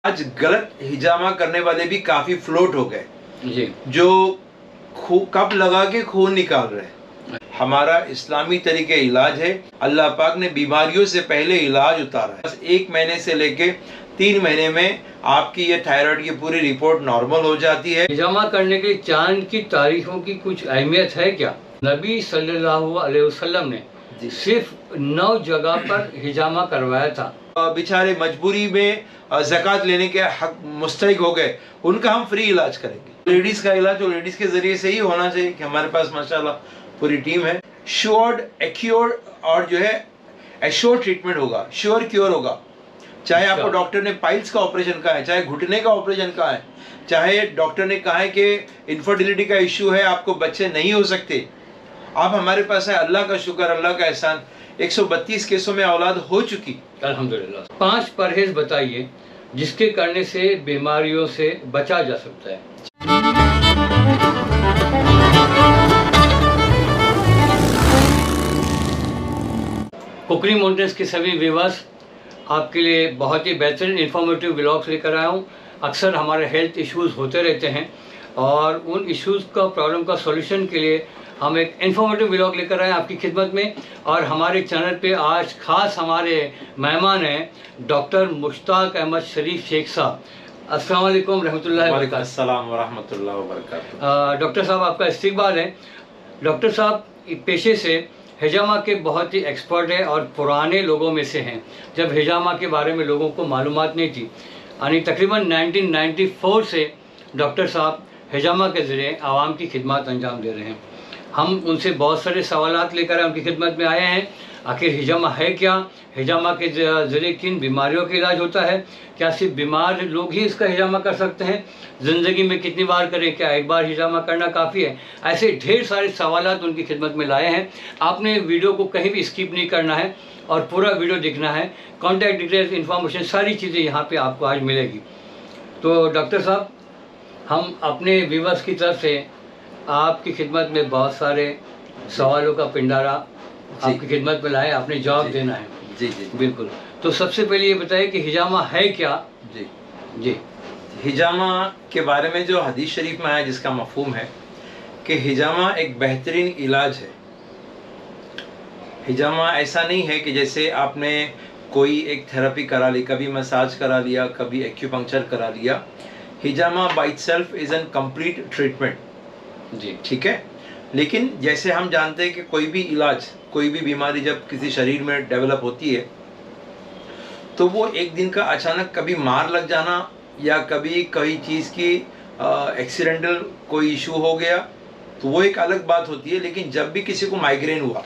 आज गलत हिजामा करने वाले भी काफी फ्लोट हो गए जी। जो कप लगा के खून निकाल रहे हैं। हमारा इस्लामी तरीके इलाज है, अल्लाह पाक ने बीमारियों से पहले इलाज उतारा है। बस 1 महीने से लेके 3 महीने में आपकी ये थायराइड की पूरी रिपोर्ट नॉर्मल हो जाती है। हिजामा करने के लिए चांद की तारीखों की कुछ अहमियत है क्या? नबी सल्लल्लाहु अलैहि वसल्लम ने सिर्फ 9 जगह पर हिजामा करवाया था। बेचारे मजबूरी में ज़कात लेने के हक मुस्तहिक हो गए, उनका हम फ्री इलाज करेंगे। लेडीज का इलाज तो लेडीज के जरिए से ही होना चाहिए कि हमारे पास माशाल्लाह पूरी टीम है। श्योर्ड, एक्योर्ड और जो है एश्योर्ड ट्रीटमेंट होगा, श्योर क्योर होगा। चाहे आपको डॉक्टर ने पाइल्स का ऑपरेशन कहा है, चाहे घुटने का ऑपरेशन कहा है, चाहे डॉक्टर ने कहा है कि इनफर्टिलिटी का इश्यू है, आपको बच्चे नहीं हो सकते, आप हमारे पास है। अल्लाह का शुक्र, अल्लाह का एहसान, 132 केसों में औलाद हो चुकी अल्हम्दुलिल्लाह। 5 परहेज बताइए जिसके करने से बीमारियों से बचा जा सकता है। कुकरी माउंटेन्स के सभी व्यूअर्स, आपके लिए बहुत ही बेहतरीन इन्फॉर्मेटिव व्लॉग्स लेकर आया हूँ। अक्सर हमारे हेल्थ इश्यूज़ होते रहते हैं और उन इश्यूज़ का प्रॉब्लम का सॉल्यूशन के लिए हम एक इन्फॉर्मेटिव व्लॉग लेकर आए आपकी खिदमत में। और हमारे चैनल पे आज खास हमारे मेहमान हैं डॉक्टर मुश्ताक अहमद शरीफ शेख साहब। अस्सलाम वालेकुम रहमतुल्लाहि व बरकातहू। अस्सलाम व रहमतुल्लाहि व बरकातहू। डॉक्टर साहब, आपका इस्तकबाल है। डॉक्टर साहब पेशे से हिजामा के बहुत ही एक्सपर्ट हैं और पुराने लोगों में से हैं। जब हिजामा के बारे में लोगों को मालूमात नहीं थी, यानी तकरीबन 1994 से डॉक्टर साहब हिजामा के ज़रिए आवाम की खिदमत अंजाम दे रहे हैं। हम उनसे बहुत सारे सवालात लेकर उनकी खिदमत में आए हैं। आखिर हिजामा है क्या, हिजामा के ज़रिए किन बीमारियों का इलाज होता है, क्या सिर्फ बीमार लोग ही इसका हिजामा कर सकते हैं, ज़िंदगी में कितनी बार करें, क्या एक बार हिजामा करना काफ़ी है। ऐसे ढेर सारे सवालात उनकी खिदमत में लाए हैं। आपने वीडियो को कहीं भी स्किप नहीं करना है और पूरा वीडियो देखना है। कॉन्टैक्ट डिटेल्स, इन्फॉर्मेशन, सारी चीज़ें यहाँ पर आपको आज मिलेगी। तो डॉक्टर साहब, हम अपने व्यूअर्स की तरफ से आपकी खिदमत में बहुत सारे सवालों का पिंडारा आपकी खिदमत में लाए, आपने जवाब देना है। जी जी बिल्कुल। तो सबसे पहले ये बताइए कि हिजामा है क्या? जी जी। हिजामा के बारे में जो हदीस शरीफ में आया, जिसका मफहूम है कि हिजामा एक बेहतरीन इलाज है। हिजामा ऐसा नहीं है कि जैसे आपने कोई एक थेरेपी करा ली, कभी मसाज करा लिया, कभी एक्यूपंक्चर करा लिया। हिजामा by itself is an complete treatment. जी, ठीक है। लेकिन जैसे हम जानते हैं कि कोई भी इलाज, कोई भी बीमारी जब किसी शरीर में डेवलप होती है तो वो एक दिन का अचानक कभी मार लग जाना या कभी कोई चीज़ की एक्सीडेंटल कोई इशू हो गया तो वो एक अलग बात होती है। लेकिन जब भी किसी को माइग्रेन हुआ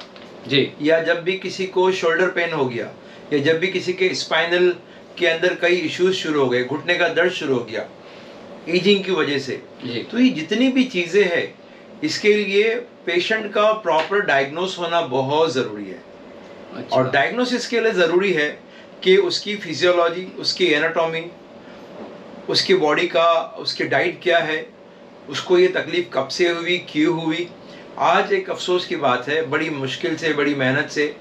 जी, या जब भी किसी को शोल्डर पेन हो गया या जब भी किसी के स्पाइनल के अंदर कई इश्यूज शुरू हो गए, घुटने का दर्द शुरू हो गया एजिंग की वजह से, तो ये जितनी भी चीज़ें हैं इसके लिए पेशेंट का प्रॉपर डायग्नोस होना बहुत ज़रूरी है। अच्छा। और डायग्नोसिस के लिए ज़रूरी है कि उसकी फिजियोलॉजी, उसकी एनाटॉमी, उसकी बॉडी का, उसकी डाइट क्या है, उसको ये तकलीफ़ कब से हुई, क्यों हुई। आज एक अफसोस की बात है, बड़ी मुश्किल से, बड़ी मेहनत से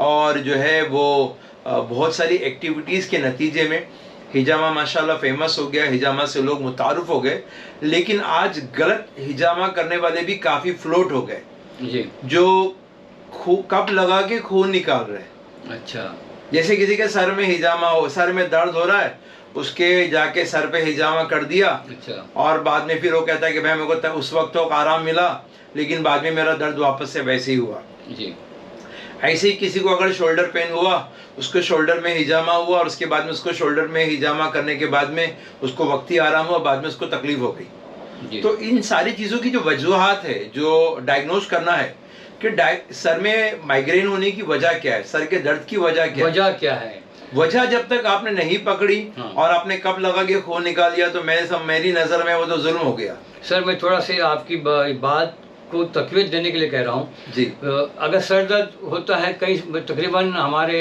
और जो है वो बहुत सारी एक्टिविटीज़ के नतीजे में हिजामा माशाल्लाह फेमस हो गया, हिजामा से लोग मुतारुफ हो गए। लेकिन आज गलत हिजामा करने वाले भी काफ़ी फ्लोट हो गए जी, जो कप लगा के खून निकाल रहे हैं। अच्छा। जैसे किसी के सर में हिजामा हो, सर में दर्द हो रहा है, उसके जाके सर पे हिजामा कर दिया। अच्छा। और बाद में फिर वो कहता है कि भाई मेरे को उस वक्त तो आराम मिला लेकिन बाद में मेरा दर्द वापस से वैसे ही हुआ। जी। ऐसे ही किसी को अगर शोल्डर पेन हुआ, उसको शोल्डर में हिजामा हुआ और उसके बाद में उसको शोल्डर में हिजामा करने के बाद में उसको वक्ती आराम हुआ, बाद में उसको तकलीफ हो गई। तो इन सारी चीज़ों की जो वजूहात है, जो डायग्नोस करना है कि सर में माइग्रेन होने की वजह क्या है, सर के दर्द की वजह क्या है। वजह जब तक आपने नहीं पकड़ी और आपने कप लगा के खून निकाल दिया तो मेरी नज़र में वो तो जुल्म हो गया। सर, मैं थोड़ा से आपकी बात को तकवीत देने के लिए कह रहा हूँ जी। अगर सर दर्द होता है, कई तकरीबन हमारे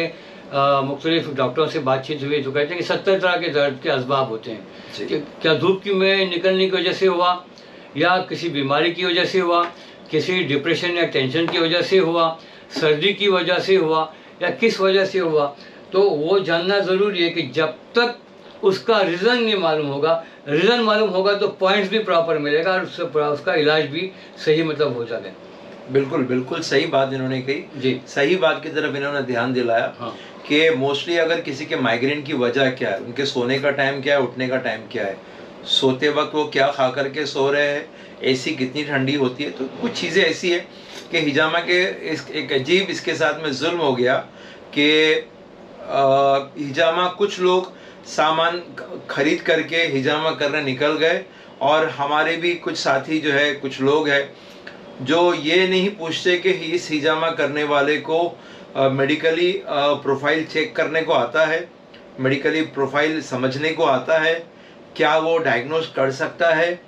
मुख्तलिफ डॉक्टरों से बातचीत हुई तो कहते हैं कि 70 तरह के दर्द के असबाब होते हैं। क्या धूप की में निकलने की वजह से हुआ, या किसी बीमारी की वजह से हुआ, किसी डिप्रेशन या टेंशन की वजह से हुआ, सर्दी की वजह से हुआ, या किस वजह से हुआ, तो वो जानना ज़रूरी है कि जब तक उसका रीज़न नहीं मालूम होगा। रीज़न मालूम होगा तो पॉइंट्स भी प्रॉपर मिलेगा और उसका इलाज भी सही मतलब हो जाएगा। बिल्कुल बिल्कुल सही बात इन्होंने कही जी। सही बात की तरफ इन्होंने ध्यान दिलाया। हाँ। कि मोस्टली अगर किसी के माइग्रेन की वजह क्या है, उनके सोने का टाइम क्या है, उठने का टाइम क्या है, सोते वक्त वो क्या खा करके सो रहे हैं, एसी कितनी ठंडी होती है, तो कुछ चीज़ें ऐसी है कि हिजामा के एक अजीब इसके साथ में जुल्म हो गया कि हिजामा कुछ लोग सामान खरीद करके हिजामा करने निकल गए और हमारे भी कुछ साथी जो है, कुछ लोग हैं जो ये नहीं पूछते कि इस हिजामा करने वाले को मेडिकली प्रोफाइल चेक करने को आता है, मेडिकली प्रोफाइल समझने को आता है, क्या वो डायग्नोज कर सकता है,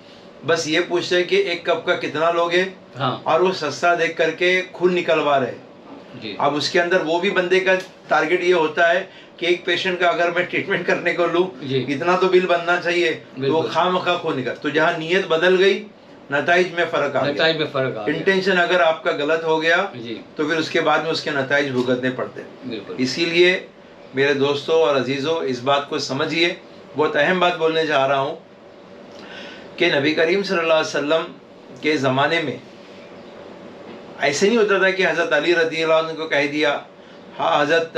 बस ये पूछते हैं कि एक कप का कितना लोगे। हाँ। और वो सस्ता देख करके खून निकलवा रहे। जी। अब उसके अंदर वो भी बंदे का टारगेट ये होता है कि एक पेशेंट का अगर मैं ट्रीटमेंट करने को लूँ इतना तो बिल बनना चाहिए, तो वो खामखा खून निकल। तो जहाँ नीयत बदल गई नताइज में फर्क आ गया। इंटेंशन अगर आपका गलत हो गया तो फिर उसके बाद में उसके नताइज भुगतने पड़ते हैं। इसीलिए मेरे दोस्तों और अजीज़ों, इस बात को समझिए। बहुत अहम बात बोलने जा रहा हूँ कि नबी करीम सल्लल्लाहु अलैहि वसल्लम के ज़माने में ऐसे नहीं होता था कि हज़रत अली रज़ी अल्लाह अन्हु को कह दिया, हाँ हज़रत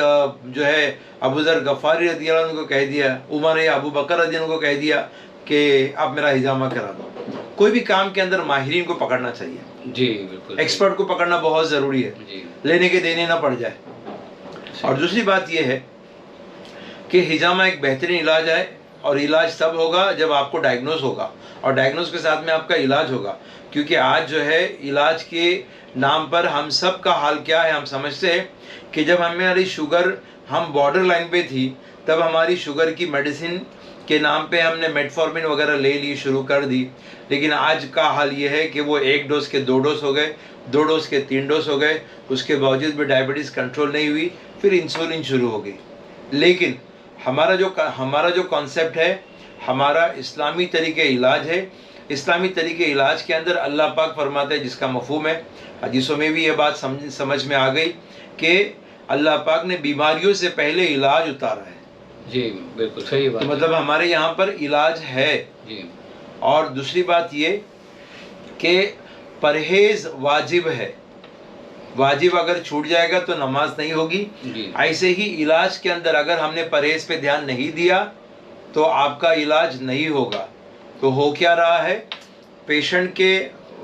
जो है अबू ज़र गफ़ारी रज़ी अल्लाह अन्हु को कह दिया, उमर या अबू बकर रज़ी अल्लाह अन्हु को कह दिया कि आप मेरा हिजामा करा दो। कोई भी काम के अंदर माहिरीन को पकड़ना चाहिए। जी बिल्कुल। एक्सपर्ट को पकड़ना बहुत ज़रूरी है, लेने के देने ना पड़ जाए। और दूसरी बात यह है कि हिजामा एक बेहतरीन इलाज है और इलाज तब होगा जब आपको डायग्नोज होगा और डायग्नोज के साथ में आपका इलाज होगा। क्योंकि आज जो है इलाज के नाम पर हम सब का हाल क्या है, हम समझते हैं कि जब हमारी शुगर हम बॉर्डर लाइन पे थी तब हमारी शुगर की मेडिसिन के नाम पे हमने मेटफॉर्मिन वगैरह ले ली, शुरू कर दी। लेकिन आज का हाल ये है कि वो 1 डोज के 2 डोज हो गए, 2 डोज के 3 डोज हो गए, उसके बावजूद भी डायबिटीज़ कंट्रोल नहीं हुई, फिर इंसुलिन शुरू हो गई। लेकिन हमारा जो कॉन्सेप्ट है, हमारा इस्लामी तरीके इलाज है। इस्लामी तरीके इलाज के अंदर अल्लाह पाक फरमाते हैं, जिसका मफहूम है, हदीसों में भी ये बात समझ में आ गई कि अल्लाह पाक ने बीमारियों से पहले इलाज उतारा है। जी बिल्कुल सही बात। तो मतलब हमारे यहाँ पर इलाज है जी। और दूसरी बात ये कि परहेज वाजिब है। वाजिब अगर छूट जाएगा तो नमाज नहीं होगी। ऐसे ही इलाज के अंदर अगर हमने परहेज पे ध्यान नहीं दिया तो आपका इलाज नहीं होगा। तो हो क्या रहा है, पेशेंट के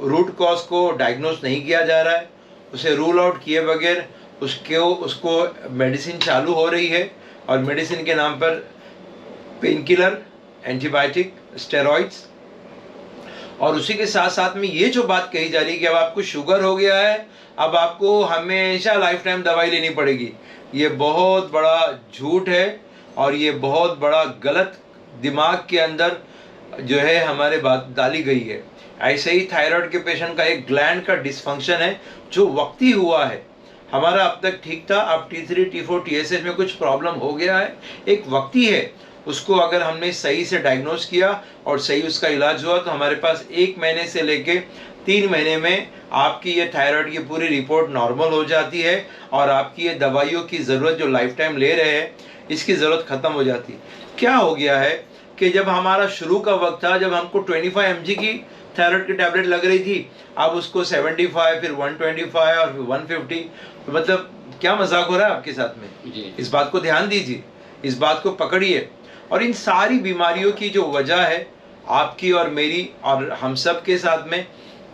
रूट कॉज को डायग्नोस नहीं किया जा रहा है, उसे रूल आउट किए बगैर उसको मेडिसिन चालू हो रही है और मेडिसिन के नाम पर पेन किलर, एंटीबायोटिक, स्टेरॉइड्स। और उसी के साथ साथ में ये जो बात कही जा रही है कि अब आपको शुगर हो गया है, अब आपको हमेशा लाइफ टाइम दवाई लेनी पड़ेगी, ये बहुत बड़ा झूठ है और ये बहुत बड़ा गलत दिमाग के अंदर जो है हमारे बात डाली गई है। ऐसे ही थायराइड के पेशेंट का एक ग्लैंड का डिसफंक्शन है जो वक्ती हुआ है, हमारा अब तक ठीक था, अब T3, T4, TSH में कुछ प्रॉब्लम हो गया है, एक वक्ती है। उसको अगर हमने सही से डायग्नोस किया और सही उसका इलाज हुआ तो हमारे पास 1 महीने से लेके 3 महीने में आपकी ये थायराइड की पूरी रिपोर्ट नॉर्मल हो जाती है और आपकी ये दवाइयों की ज़रूरत जो लाइफ टाइम ले रहे हैं इसकी ज़रूरत ख़त्म हो जाती है। क्या हो गया है कि जब हमारा शुरू का वक्त था, जब हमको 25 mg की थायराइड की टैबलेट लग रही थी, अब उसको 75, फिर 125 और फिर 150, तो मतलब क्या मजाक हो रहा है आपके साथ में जी। इस बात को ध्यान दीजिए, इस बात को पकड़िए। और इन सारी बीमारियों की जो वजह है आपकी और मेरी और हम सब के साथ में,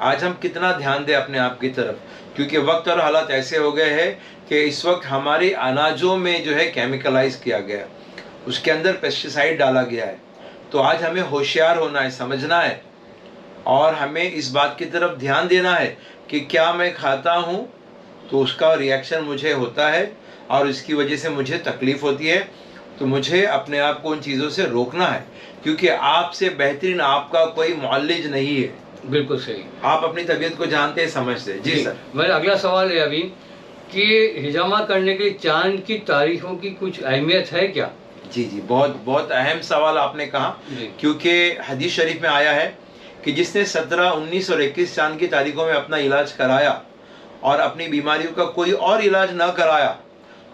आज हम कितना ध्यान दें अपने आप की तरफ, क्योंकि वक्त और हालात ऐसे हो गए हैं कि इस वक्त हमारे अनाजों में जो है केमिकलाइज किया गया, उसके अंदर पेस्टिसाइड डाला गया है। तो आज हमें होशियार होना है, समझना है और हमें इस बात की तरफ ध्यान देना है कि क्या मैं खाता हूँ तो उसका रिएक्शन मुझे होता है और इसकी वजह से मुझे तकलीफ़ होती है, तो मुझे अपने आप को उन चीज़ों से रोकना है, क्योंकि आपसे बेहतरीन आपका कोई मुअल्लिज नहीं है। बिल्कुल सही, आप अपनी तबीयत को जानते हैं, समझते हैं। जी सर, मेरा अगला सवाल है अभी कि हिजामा करने के लिए चांद की तारीखों की कुछ अहमियत है क्या? जी जी, बहुत बहुत अहम सवाल आपने कहा, क्योंकि हदीस शरीफ में आया है कि जिसने 17, 19 और 21 चांद की तारीखों में अपना इलाज कराया और अपनी बीमारियों का कोई और इलाज न कराया,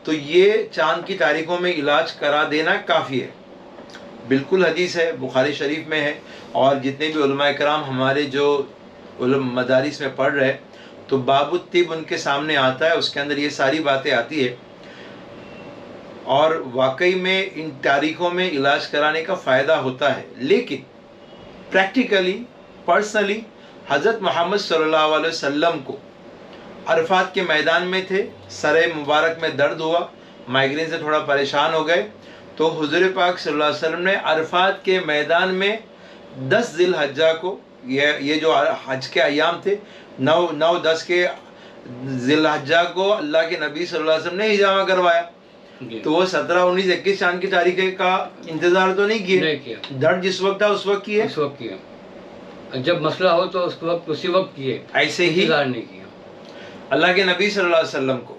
तो ये चांद की तारीखों में इलाज करा देना काफ़ी है। बिल्कुल हदीस है, बुखारी शरीफ में है। और जितने भी उलमा कराम हमारे जो मदारिस में पढ़ रहे, तो बाबुत तिब उनके सामने आता है, उसके अंदर ये सारी बातें आती है। और वाकई में इन तारीखों में इलाज कराने का फ़ायदा होता है, लेकिन प्रैक्टिकली पर्सनली हज़रत मोहम्मद सल्लल्लाहु अलैहि वसल्लम को अरफात के मैदान में थे, सर मुबारक में दर्द हुआ, माइग्रेन से थोड़ा परेशान हो गए, तो हुज़ूर पाक सल्लल्लाहु अलैहि वसल्लम ने अरफात के मैदान में 10 ज़िलहज्जा को, ये जो हज के अयाम थे, 9-10 के ज़िलहज्जा को अल्लाह के नबी सल्लल्लाहु अलैहि वसल्लम ने हिजामा करवाया। तो वो 17, 19, 21 चांद की तारीख का इंतजार तो नहीं किया, दर्द जिस वक्त था उस वक्त किए, उस वक्त किया, जब मसला हो तो उस वक्त उसी वक्त किए, ऐसे ही इंतजार नहीं किया। अल्लाह के नबी सल्लल्लाहु अलैहि वसल्लम को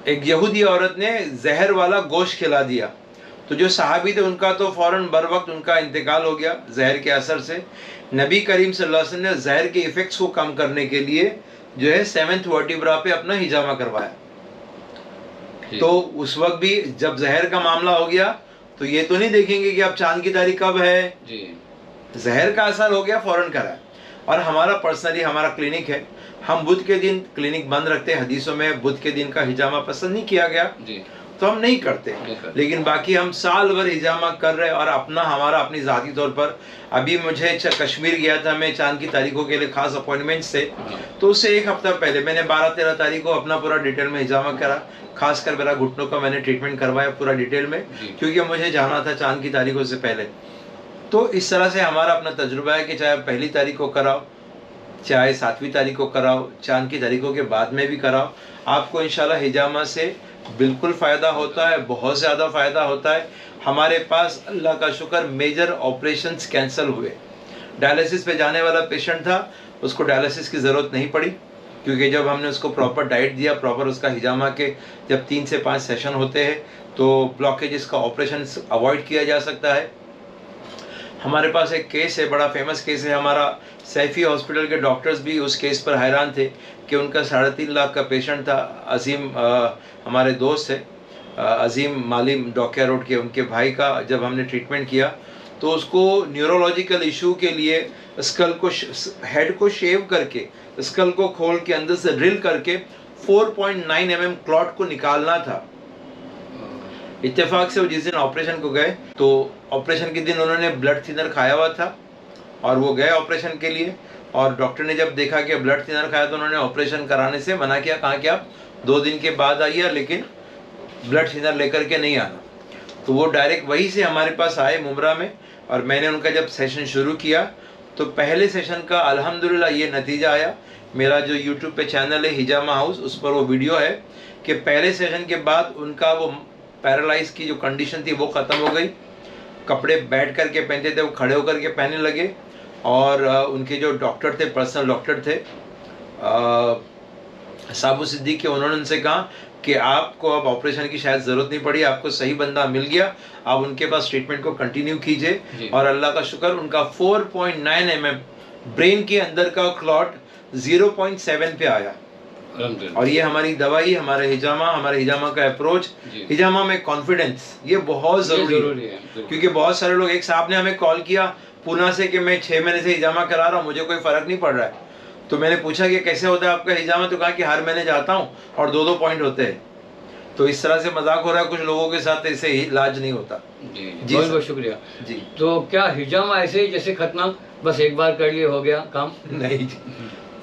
एक यहूदी औरत ने जहर वाला गोश्त खिला दिया, तो जो सहाबी थे उनका तो फौरन बर वक्त उनका इंतकाल हो गया जहर के असर से। नबी करीम सल्लल्लाहु अलैहि वसल्लम ने जहर के इफेक्ट्स को कम करने के लिए जो है 7th वर्टिब्रा पे अपना हिजामा करवाया। तो उस वक्त भी जब जहर का मामला हो गया तो ये तो नहीं देखेंगे कि अब चांद की तारीख कब है जी, जहर का असर हो गया फौरन करा। और हमारा पर्सनली हमारा क्लिनिक है, हम बुध के दिन क्लिनिक बंद रखते हैं, हदीसों में बुध के दिन का हिजामा पसंद नहीं किया गया जी, तो हम नहीं करते, लेकिन बाकी हम साल भर हिजामा कर रहे हैं। और अपना हमारा अपनी ज़ाती तौर पर, अभी मुझे कश्मीर गया था मैं चांद की तारीखों के लिए खास अपॉइंटमेंट्स थे, तो उससे एक हफ्ता पहले मैंने 12-13 तारीख को अपना पूरा डिटेल में हिजामा करा, खासकर मेरा घुटनों का मैंने ट्रीटमेंट करवाया पूरा डिटेल में, क्योंकि मुझे जाना था चांद की तारीखों से पहले। तो इस तरह से हमारा अपना तजुर्बा है कि चाहे पहली तारीख को कराओ, चाहे 7वीं तारीख को कराओ, चांद की तारीखों के बाद में भी कराओ, आपको इंशाल्लाह हिजामा से बिल्कुल फ़ायदा होता है, बहुत ज़्यादा फ़ायदा होता है। हमारे पास अल्लाह का शुक्र मेजर ऑपरेशंस कैंसिल हुए। डायलिसिस पे जाने वाला पेशेंट था, उसको डायलिसिस की ज़रूरत नहीं पड़ी, क्योंकि जब हमने उसको प्रॉपर डाइट दिया, प्रॉपर उसका हिजामा के जब 3 से 5 सेशन होते हैं तो ब्लॉकेजेस का ऑपरेशन अवॉइड किया जा सकता है। हमारे पास एक केस है, बड़ा फेमस केस है हमारा, सैफी हॉस्पिटल के डॉक्टर्स भी उस केस पर हैरान थे कि उनका 3.5 लाख का पेशेंट था। अजीम हमारे दोस्त है, अजीम मालिम डोकिया रोड के, उनके भाई का जब हमने ट्रीटमेंट किया तो उसको न्यूरोलॉजिकल इशू के लिए स्कल को, हेड को शेव करके, स्कल को खोल के अंदर से ड्रिल करके 4.9 mm क्लॉट को निकालना था। इत्तेफाक से वो जिस दिन ऑपरेशन को गए तो ऑपरेशन के दिन उन्होंने ब्लड थिनर खाया हुआ था और वो गए ऑपरेशन के लिए, और डॉक्टर ने जब देखा कि ब्लड थिनर खाया तो उन्होंने ऑपरेशन कराने से मना किया, कहा कि आप 2 दिन के बाद आइए, लेकिन ब्लड थिनर लेकर के नहीं आना। तो वो डायरेक्ट वहीं से हमारे पास आए मुमरा में, और मैंने उनका जब सेशन शुरू किया तो पहले सेशन का अल्हम्दुलिल्लाह ये नतीजा आया। मेरा जो यूट्यूब पे चैनल है हिजामा हाउस, उस पर वो वीडियो है कि पहले सेशन के बाद उनका वो पैरालाइज की जो कंडीशन थी वो ख़त्म हो गई, कपड़े बैठ कर के पहनते थे वो खड़े होकर के पहनने लगे, और उनके जो डॉक्टर थे, पर्सनल डॉक्टर थे साबु सिद्दीक के, उन्होंने उनसे कहा कि आपको अब ऑपरेशन की शायद ज़रूरत नहीं पड़ी, आपको सही बंदा मिल गया, आप उनके पास ट्रीटमेंट को कंटिन्यू कीजिए। और अल्लाह का शुक्र उनका 4.9 mm ब्रेन के अंदर का क्लॉट 0.7 पे आया। और ये हमारी दवाई, हमारे हिजामा का अप्रोच, हिजामा में कॉन्फिडेंस, ये बहुत ज़रूरी है। क्योंकि बहुत सारे लोग, एक साहब ने हमें कॉल किया पूना से कि मैं 6 महीने से हिजामा करा रहा हूँ, मुझे कोई फ़र्क नहीं पड़ रहा है। तो मैंने पूछा कि कैसे होता है आपका हिजामा, तो कहा कि हर महीने जाता हूँ और 2-2 पॉइंट होते हैं। तो इस तरह से मजाक हो रहा है कुछ लोगों के साथ, ऐसे ही इलाज नहीं होता। जी बहुत बहुत शुक्रिया जी। तो क्या हिजामा ऐसे ही जैसे खतना बस एक बार कर लिए हो गया काम? नहीं जी,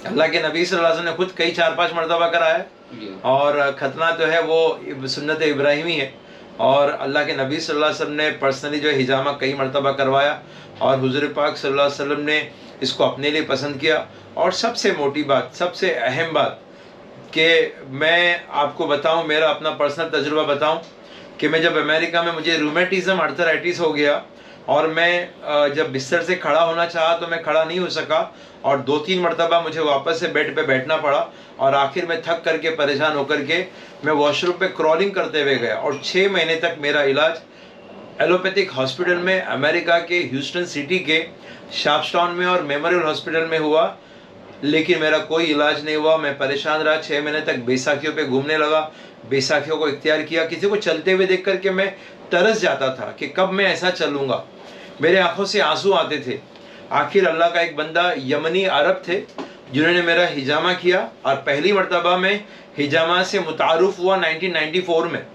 अल्लाह के नबी सल्लल्लाहु अलैहि वसल्लम ने खुद कई 4-5 मरतबा कराया है, और खतना तो है वो सुन्नत इब्राहिमी है, और अल्लाह के नबी सल्लल्लाहु अलैहि वसल्लम ने पर्सनली जो है हिजामा कई मरतबा करवाया, और हुजूर पाक सल्लल्लाहु अलैहि वसल्लम ने इसको अपने लिए पसंद किया। और सबसे मोटी बात, सबसे अहम बात कि मैं आपको बताऊं, मेरा अपना पर्सनल तजुर्बा बताऊं कि मैं जब अमेरिका में, मुझे रूमेटिज़म अर्थराइटिस हो गया, और मैं जब बिस्तर से खड़ा होना चाहा तो मैं खड़ा नहीं हो सका, और 2-3 मरतबा मुझे वापस से बेड पे बैठना पड़ा, और आखिर में थक करके परेशान होकर के मैं वॉशरूम पे क्रॉलिंग करते हुए गया, और 6 महीने तक मेरा इलाज एलोपैथिक हॉस्पिटल में अमेरिका के ह्यूस्टन सिटी के शार्पस्टाउन में और मेमोरियल हॉस्पिटल में हुआ। लेकिन मेरा कोई इलाज नहीं हुआ। मैं परेशान रहा, 6 महीने तक बैसाखियों पे घूमने लगा, बैसाखियों को इख्तियार किया। किसी को चलते हुए देख करके मैं तरस जाता था कि कब मैं ऐसा चलूँगा। मेरे आंखों से आंसू आते थे। आखिर अल्लाह का एक बंदा यमनी अरब थे जिन्होंने मेरा हिजामा किया, और पहली मरतबा में हिजामा से मुतारुफ हुआ 1994 में।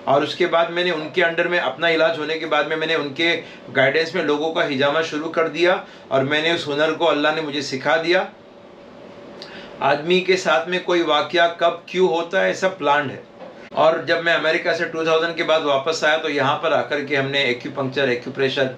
और उसके बाद मैंने उनके अंडर में अपना इलाज होने के बाद में मैंने उनके गाइडेंस में लोगों का हिजामा शुरू कर दिया, और मैंने उस हुनर को अल्लाह ने मुझे सिखा दिया। आदमी के साथ में कोई वाकया कब क्यों होता है, सब प्लान्ड है। और जब मैं अमेरिका से 2000 के बाद वापस आया तो यहाँ पर आकर के हमने एक्यूपंक्चर, एक्यूप्रेशर,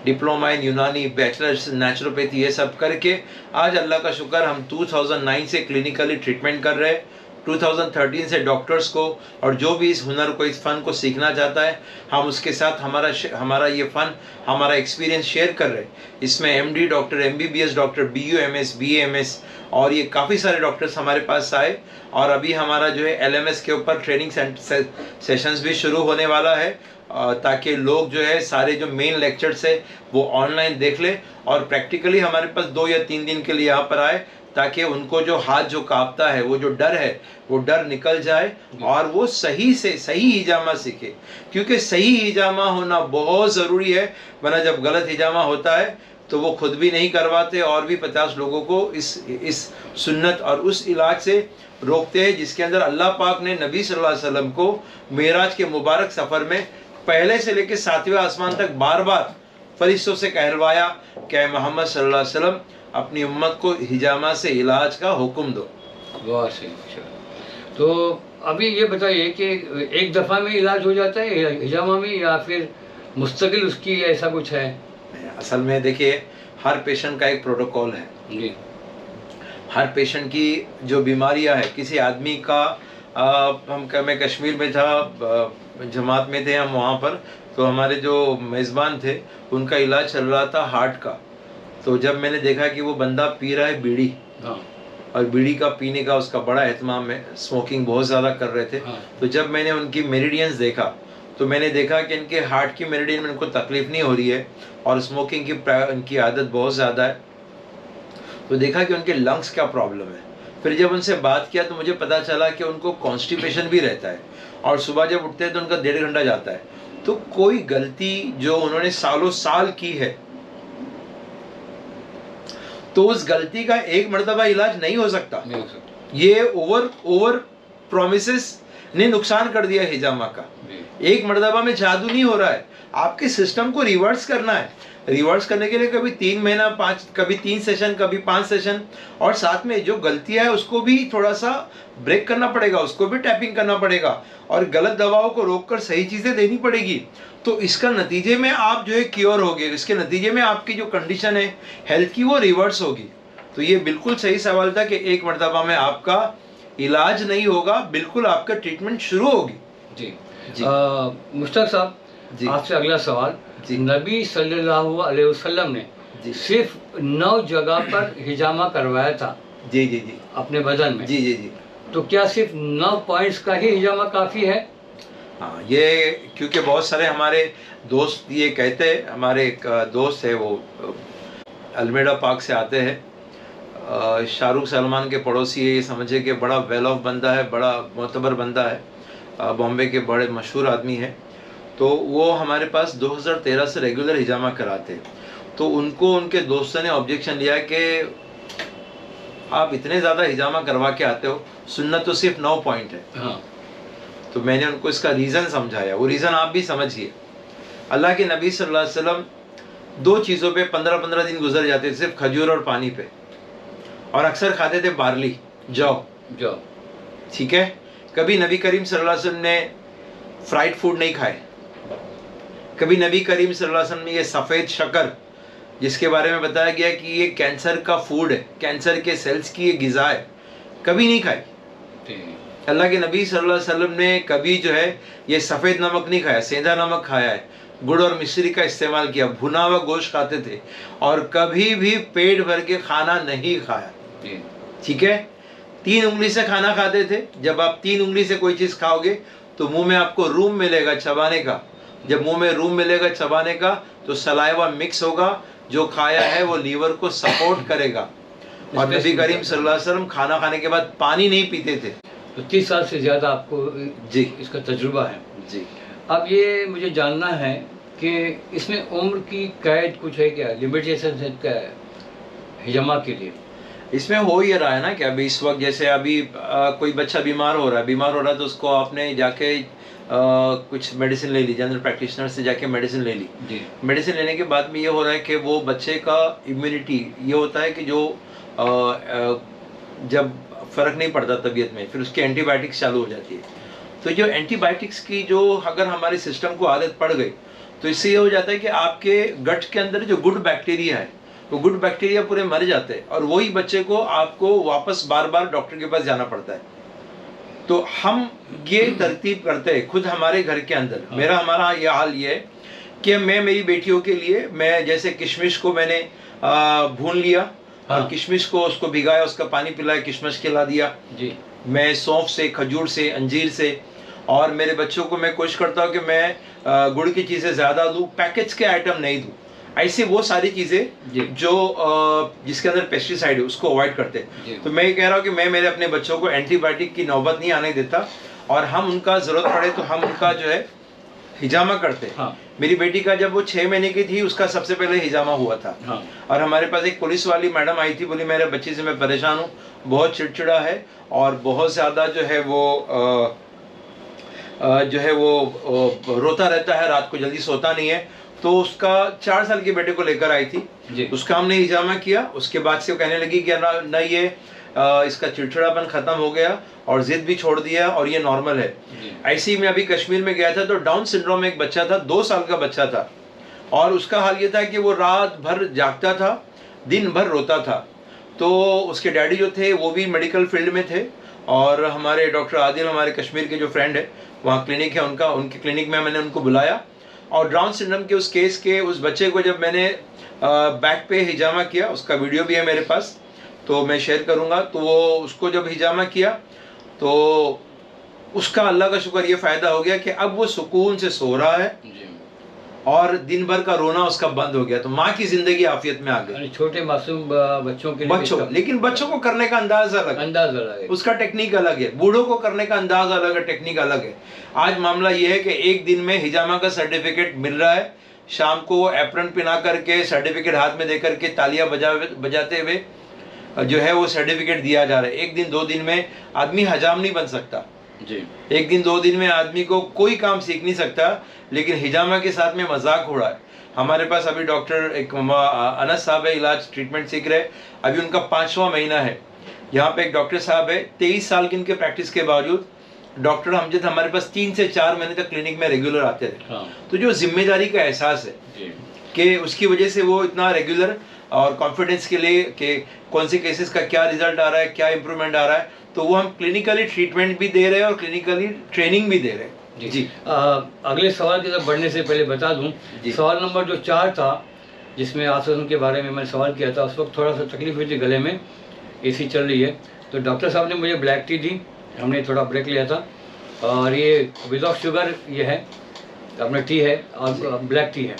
डिप्लोमा इन यूनानी, बैचलर्स नेचुरोपैथी, ये सब करके आज अल्लाह का शुक्र हम 2009 से क्लिनिकली ट्रीटमेंट कर रहे हैं। 2013 से डॉक्टर्स को, और जो भी इस हुनर को, इस फ़न को सीखना चाहता है, हम उसके साथ हमारा ये फ़न, हमारा एक्सपीरियंस शेयर कर रहे हैं। इसमें MD doctor, MBBS doctor, BUMS, BAMS और ये काफ़ी सारे डॉक्टर्स हमारे पास आए। और अभी हमारा जो है LMS के ऊपर ट्रेनिंग सेशंस भी शुरू होने वाला है, ताकि लोग जो है सारे जो मेन लेक्चर्स है वो ऑनलाइन देख ले, और प्रैक्टिकली हमारे पास 2 या 3 दिन के लिए यहाँ पर आए, ताकि उनको जो हाथ जो कांपता है, वो जो डर है, वो डर निकल जाए और वो सही से सही हिजामा सीखे। क्योंकि सही हिजामा होना बहुत ज़रूरी है, वरना जब गलत हिजामा होता है तो वो खुद भी नहीं करवाते और भी 50 लोगों को इस सुन्नत और उस इलाज से रोकते हैं, जिसके अंदर अल्लाह पाक ने नबी सल्लल्लाहु अलैहि वसल्लम को मेराज के मुबारक सफ़र में पहले से लेकर 7वें आसमान तक बार बार फरिश्तों से कहलवाया कि मोहम्मद सल्लल्लाहु अलैहि वसल्लम अपनी उम्मत को हिजामा से इलाज का हुक्म दो। वाह सही। तो अभी ये बताइए कि एक दफ़ा में इलाज हो जाता है हिजामा में, या फिर मुस्तकिल उसकी ऐसा कुछ है? असल में देखिए, हर पेशेंट का एक प्रोटोकॉल है जी। हर पेशेंट की जो बीमारियां है, किसी आदमी का मैं कश्मीर में था, जमात में थे हम वहाँ पर, तो हमारे जो मेज़बान थे उनका इलाज चल रहा था हार्ट का। तो जब मैंने देखा कि वो बंदा पी रहा है बीड़ी, हाँ। और बीड़ी का पीने का उसका बड़ा एहतमाम है, स्मोकिंग बहुत ज़्यादा कर रहे थे, हाँ। तो जब मैंने उनकी मेरिडियंस देखा तो मैंने देखा कि इनके हार्ट की मेरिडियन में इनको तकलीफ़ नहीं हो रही है, और स्मोकिंग की इनकी आदत बहुत ज़्यादा है। तो देखा कि उनके लंग्स का प्रॉब्लम है। फिर जब उनसे बात किया तो मुझे पता चला कि उनको कॉन्स्टिपेशन भी रहता है, और सुबह जब उठते हैं तो उनका 1.5 घंटा जाता है। तो कोई गलती जो उन्होंने सालों साल की है, तो उस गलती का एक मर्तबा इलाज नहीं हो सकता। ये ओवर प्रोमिसेस ने नुकसान कर दिया हिजामा का। एक मर्तबा में जादू नहीं हो रहा है, आपके सिस्टम को रिवर्स करना है। रिवर्स करने के लिए कभी 3 महीना, 5, कभी 3 सेशन, कभी 5 सेशन, और साथ में जो गलतियां है उसको भी थोड़ा सा ब्रेक करना पड़ेगा, उसको भी टैपिंग करना पड़ेगा, और गलत दवाओं को रोककर सही चीज़ें देनी पड़ेगी। तो इसका नतीजे में आप जो है क्योर होगे, इसके नतीजे में आपकी जो कंडीशन है हेल्थ की वो रिवर्स होगी। तो ये बिल्कुल सही सवाल था कि एक मरतबा में आपका इलाज नहीं होगा, बिल्कुल आपका ट्रीटमेंट शुरू होगी। जी, मुश्ताक साहब, आपसे अगला सवाल। नबी सल्लल्लाहु अलैहि वसल्लम ने सिर्फ 9 जगह पर हिजामा करवाया था जी जी जी अपने बदन में। जी जी जी। तो क्या सिर्फ 9 पॉइंट्स का ही हिजामा काफ़ी है? हाँ, ये क्योंकि बहुत सारे हमारे दोस्त ये कहते हैं, हमारे एक दोस्त है वो अल्मेडा पार्क से आते हैं, शाहरुख सलमान के पड़ोसी है, ये समझे कि बड़ा वेल ऑफ बंदा है, बड़ा मोतबर बंदा है, बॉम्बे के बड़े मशहूर आदमी है। तो वो हमारे पास 2013 से रेगुलर हिजामा कराते हैं। तो उनको उनके दोस्तों ने ऑब्जेक्शन लिया कि आप इतने ज़्यादा हिजामा करवा के आते हो, सुन्नत तो सिर्फ 9 पॉइंट है। हाँ। तो मैंने उनको इसका रीज़न समझाया, वो रीज़न आप भी समझिए। अल्लाह के नबी सल्लल्लाहु अलैहि वसल्लम 2 चीज़ों पे 15-15 दिन गुजर जाते थे, सिर्फ खजूर और पानी पे, और अक्सर खाते थे बार्ली, जौ। ठीक है, कभी नबी करीम सल्लल्लाहु अलैहि वसल्लम ने फ्राइड फूड नहीं खाए, कभी नबी करीम सल्लल्लाहु अलैहि वसल्लम ने ये सफ़ेद शक्कर, जिसके बारे में बताया गया कि ये कैंसर का फूड है, कैंसर के सेल्स की ये ग़िज़ा है, कभी नहीं खाई। अल्लाह के नबी सल्लल्लाहु अलैहि वसल्लम ने कभी जो है ये सफ़ेद नमक नहीं खाया, सेंधा नमक खाया है, गुड़ और मिश्री का इस्तेमाल किया, भुना हुआ गोश्त खाते थे, और कभी भी पेट भर के खाना नहीं खाया। ठीक है, 3 उंगली से खाना खाते थे। जब आप 3 उंगली से कोई चीज़ खाओगे तो मुंह में आपको रूम मिलेगा चबाने का, जब मुंह में रूम मिलेगा चबाने का तो सलाइवा मिक्स होगा, जो खाया है वो लीवर को सपोर्ट करेगा, और नबी करीम सल्लल्लाहु अलैहि वसल्लम खाना खाने के बाद पानी नहीं पीते थे। तो 30 साल से ज़्यादा आपको जी इसका तजुर्बा है। जी। अब ये मुझे जानना है कि इसमें उम्र की कैद कुछ है क्या, लिमिटेशन है क्या हिजामा के लिए? इसमें हो ये रहा है ना कि अभी इस वक्त जैसे अभी कोई बच्चा बीमार हो रहा है तो उसको आपने जाके कुछ मेडिसिन ले ली, जनरल प्रैक्टिशनर से जाके मेडिसिन ले ली। मेडिसिन लेने के बाद में ये हो रहा है कि वो बच्चे का इम्यूनिटी ये होता है कि जो जब फ़र्क नहीं पड़ता तबीयत में, फिर उसकी एंटीबायोटिक्स चालू हो जाती है। तो जो एंटीबायोटिक्स की जो अगर हमारे सिस्टम को आदत पड़ गई तो इससे ये हो जाता है कि आपके गट के अंदर जो गुड बैक्टीरिया है वो गुड बैक्टीरिया पूरे मर जाते हैं और वही बच्चे को आपको वापस बार बार डॉक्टर के पास जाना पड़ता है। तो हम ये तरतीब करते हैं खुद हमारे घर के अंदर। हमारा ये हाल ये है कि मैं मेरी बेटियों के लिए मैं जैसे किशमिश को मैंने भून लिया और किशमिश को उसको भिगाया, उसका पानी पिलाया, किशमिश खिला दिया जी। मैं सौंफ से, खजूर से, अंजीर से, और मेरे बच्चों को मैं कोशिश करता हूँ कि मैं गुड़ की चीज़ें ज़्यादा दूँ, पैकेज के आइटम नहीं दूँ। ऐसे वो सारी चीज़ें जो जिसके अंदर पेस्टिसाइड है उसको अवॉइड करते हैं। तो मैं ये कह रहा हूँ कि मैं मेरे अपने बच्चों को एंटीबायोटिक की नौबत नहीं आने देता और हम उनका ज़रूरत पड़े तो हम उनका जो है हिजामा करते हैं। हाँ। मेरी बेटी का जब वो 6 महीने की थी उसका सबसे पहले हिजामा हुआ था। हाँ। और हमारे पास एक पुलिस वाली मैडम आई थी, बोली मेरे बच्चे से मैं परेशान हूँ, बहुत चिड़चिड़ा है और बहुत ज़्यादा जो है वो रोता रहता है, रात को जल्दी सोता नहीं है। तो उसका 4 साल के बेटे को लेकर आई थी, उसका हमने हिजामा किया। उसके बाद से वो कहने लगी कि ना ये इसका चिड़चिड़ापन खत्म हो गया और जिद भी छोड़ दिया और ये नॉर्मल है। ऐसे ही मैं अभी कश्मीर में गया था तो डाउन सिंड्रोम में एक बच्चा था, 2 साल का बच्चा था और उसका हाल ये था कि वो रात भर जागता था, दिन भर रोता था। तो उसके डैडी जो थे वो भी मेडिकल फील्ड में थे और हमारे डॉक्टर आदिल, हमारे कश्मीर के जो फ्रेंड है वहाँ क्लिनिक है उनका, उनके क्लिनिक में मैंने उनको बुलाया और डाउन सिंड्रोम के उस केस के उस बच्चे को जब मैंने बैक पे हिजामा किया, उसका वीडियो भी है मेरे पास तो मैं शेयर करूंगा। तो वो उसको जब हिजामा किया तो उसका अल्लाह का शुक्र ये फ़ायदा हो गया कि अब वो सुकून से सो रहा है और दिन भर का रोना उसका बंद हो गया। तो माँ की जिंदगी आफियत में आ गई। छोटे मासूम बच्चों के लिए लेकिन बच्चों को करने का अंदाज अलग है, उसका टेक्निक अलग है। बूढ़ों को करने का अंदाज अलग है, टेक्निक अलग है। आज मामला ये है कि एक दिन में हिजामा का सर्टिफिकेट मिल रहा है, शाम को एप्रन पिना करके सर्टिफिकेट हाथ में दे करके तालियां बजाते हुए जो है वो सर्टिफिकेट दिया जा रहा है। एक दिन 2 दिन में आदमी हजाम नहीं बन सकता जी। एक दिन 2 दिन में आदमी को कोई काम सीख नहीं सकता, लेकिन हिजामा के साथ में मजाक हो रहा है। हमारे पास अभी डॉक्टर एक अनस साहब है, इलाज ट्रीटमेंट सीख रहे, अभी उनका 5वां महीना है। यहाँ पे एक डॉक्टर साहब है, 23 साल की उनके प्रैक्टिस के बावजूद डॉक्टर हमजद हमारे पास 3 से 4 महीने तक क्लिनिक में रेगुलर आते थे। हाँ। तो जो जिम्मेदारी का एहसास है कि उसकी वजह से वो इतना रेगुलर और कॉन्फिडेंस के लिए कि कौन से केसेस का क्या रिजल्ट आ रहा है, क्या इंप्रूवमेंट आ रहा है, तो वो हम क्लिनिकली ट्रीटमेंट भी दे रहे हैं और क्लिनिकली ट्रेनिंग भी दे रहे हैं जी। अगले सवाल की तरफ बढ़ने से पहले बता दूं, सवाल नंबर जो 4 था जिसमें आसवन के बारे में मैंने सवाल किया था, उस वक्त थोड़ा सा तकलीफ हुई थी गले में, एसी चल रही है, तो डॉक्टर साहब ने मुझे ब्लैक टी दी, हमने थोड़ा ब्रेक लिया था और ये विदाउट शुगर ये है अपना टी है और ब्लैक टी है।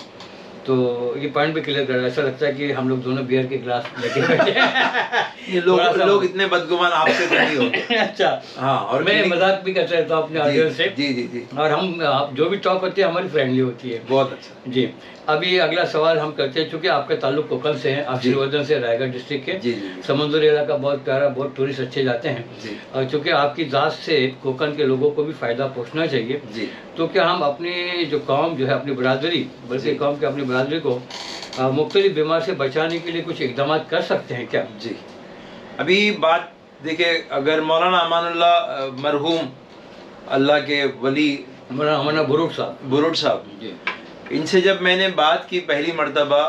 तो ये पॉइंट भी क्लियर कर रहा है, ऐसा लगता है कि हम लोग दोनों बियर के ग्लास लेके बैठे हैं। ये लोग इतने बदगुमान आपसे नहीं होते। अच्छा हाँ, और मैं मजाक भी करता रहता हूँ अपने ऑडियंस से जी। और हम जो भी टॉक होती है हमारी फ्रेंडली होती है। बहुत अच्छा जी। अभी अगला सवाल हम करते हैं, चूँकि आपका ताल्लुक कोकल से है, आप श्रीवर्धन से, रायगढ़ डिस्ट्रिक्ट के, समुद्री इलाका बहुत प्यारा, बहुत टूरिस्ट अच्छे जाते हैं और चूँकि आपकी ज़ात से कोकन के लोगों को भी फ़ायदा पहुँचना चाहिए, तो क्या हम अपनी जो कौम जो है, अपनी बरादरी, बल्कि कौम के अपनी बरादरी को मुख्तलिफ बीमार से बचाने के लिए कुछ इक़दाम कर सकते हैं क्या? जी, अभी बात देखिए, अगर मौलाना अमानुल्लाह मरहूम अल्लाह के वली मौलाना बुरुट साहब जी, इनसे जब मैंने बात की पहली मर्तबा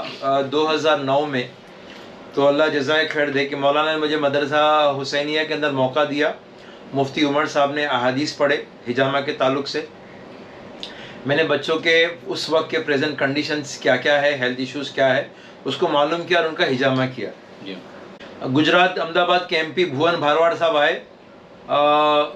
2009 में, तो अल्लाह जज़ाए खैर दे कि मौलाना ने मुझे मदरसा हुसैनिया के अंदर मौका दिया। मुफ्ती उमर साहब ने अहादीस पढ़े हिजामा के ताल्लुक से। मैंने बच्चों के उस वक्त के प्रेजेंट कंडीशंस क्या क्या है, हेल्थ इश्यूज़ क्या है, उसको मालूम किया और उनका हिजामा किया। गुजरात अहमदाबाद के MP भुवन भारवाड़ साहब आए,